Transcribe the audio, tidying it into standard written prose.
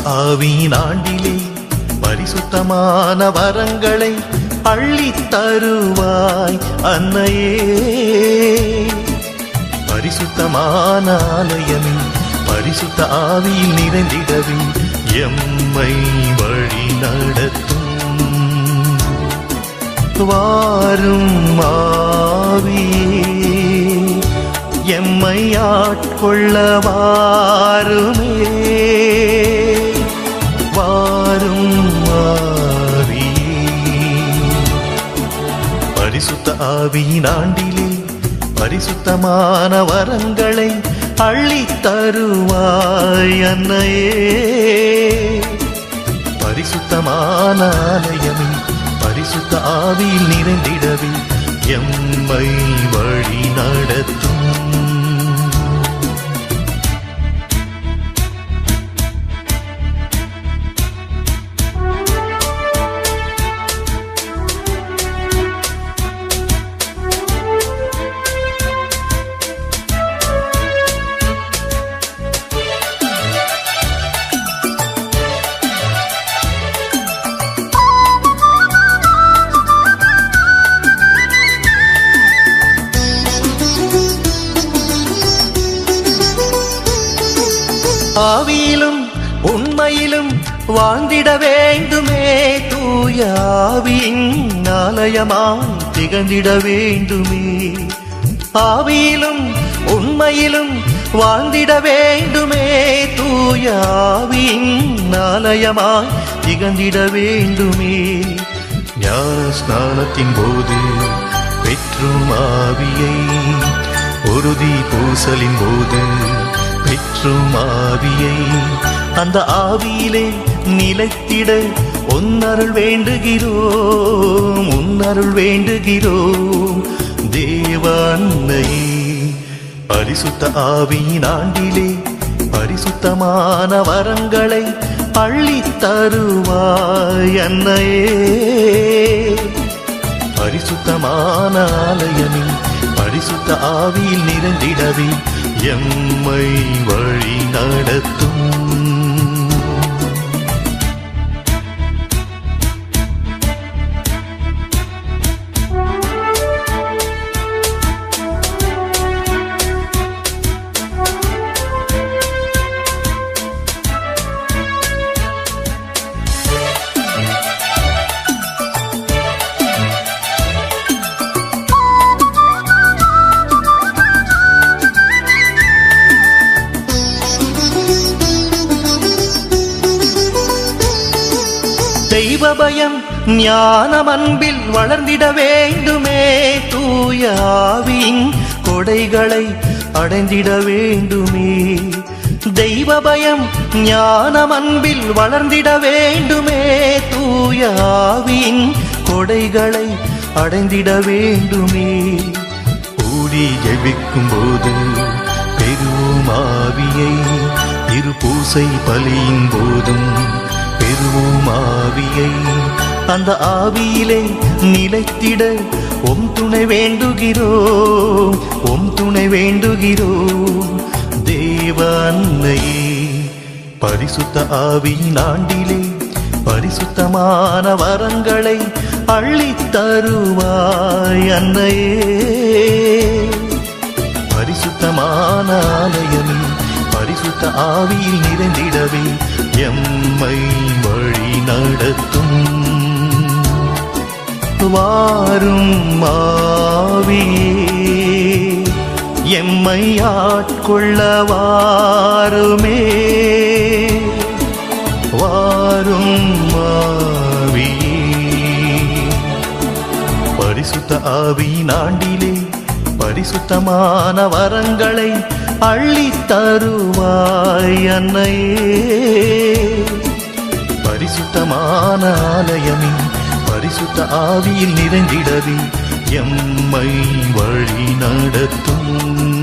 ஆவியின் ஆண்டிலே பரிசுத்தமான வரங்களை அள்ளித் தருவாய் அன்னையே. பரிசுத்தமான ஆலயமே பரிசுத்த ஆவியில் நிறைந்திடவே எம்மை வழி நடத்தும். வாரும் ஆவியே எம்மை ஆட்கொள்ள வாருமே. வாரும் ஆவியே பரிசுத்த ஆவியின் ஆண்டிலே பரிசுத்தமான வரங்களை அள்ளித் தருவாய் அன்னையே. பரிசுத்தமான ஆலயமே பரிசுத்த ஆவியில் நிறைந்திடவே எம்மை வழி நடத்தும். ஆவியிலும் உண்மையிலும் வாழ்ந்திட வேண்டுமே. தூய ஆவியின் ஆலயமாய் திகழ்ந்திட வேண்டுமே. ஆவியிலும் உண்மையிலும் வாழ்ந்திட வேண்டுமே. தூய ஆவியின் ஆலயமாய் திகழ்ந்திட வேண்டுமே. ஞான ஸ்நானத்தின் போது பெற்றும் ஆவியை உறுதி பூசலின் போது பெற்றும் ஆவியை அந்த ஆவியிலே நிலைத்திட உன்னருள் வேண்டுகிறோம். உன்னருள் வேண்டுகிறோம் தேவ அன்னையே. பரிசுத்த ஆவியின் ஆண்டிலே பரிசுத்தமான வரங்களை அள்ளித் தருவாய் அன்னையே. பரிசுத்தமான ஆலயமே பரிசுத்த ஆவியில் நிறைந்திடவே எம்மை வழி நடத்தும். தெய்வ பயம் ஞானம் அன்பில் வளர்ந்திட வேண்டுமே. தூய ஆவியின் கொடைகளை அடைந்திட வேண்டுமே. தெய்வ பயம் ஞானம் அன்பில் வளர்ந்திட வேண்டுமே. தூய ஆவியின் கொடைகளை அடைந்திட வேண்டுமே. கூடி ஜெபிக்கும் போது பெறுவோம் ஆவியை. திருப்பூசை பலியின் போதும் பெறுவோம் ஆவியை. அந்த ஆவியிலே நிலைத்திட உம் துணை வேண்டுகிறோம். உம் துணை வேண்டுகிறோம் தேவ அன்னையே. பரிசுத்த ஆவியின் ஆண்டிலே பரிசுத்தமான வரங்களை அள்ளித் தருவாய் அன்னையே. பரிசுத்தமான ஆலயமே பரிசுத்த ஆவியில் நிறைந்திடவே எம்மை வழி நடத்தும். வாரும் ஆவியே எம்மை ஆட்கொள்ள வாருமே. வாரும் ஆவியே பரிசுத்த ஆவியின் ஆண்டிலே பரிசுத்தமான வரங்களை அள்ளித் தருவாய் அன்னையே. பரிசுத்தமான ஆலயமே பரிசுத்த ஆவியில் நிறைந்திடவே எம்மை வழி நடத்தும்.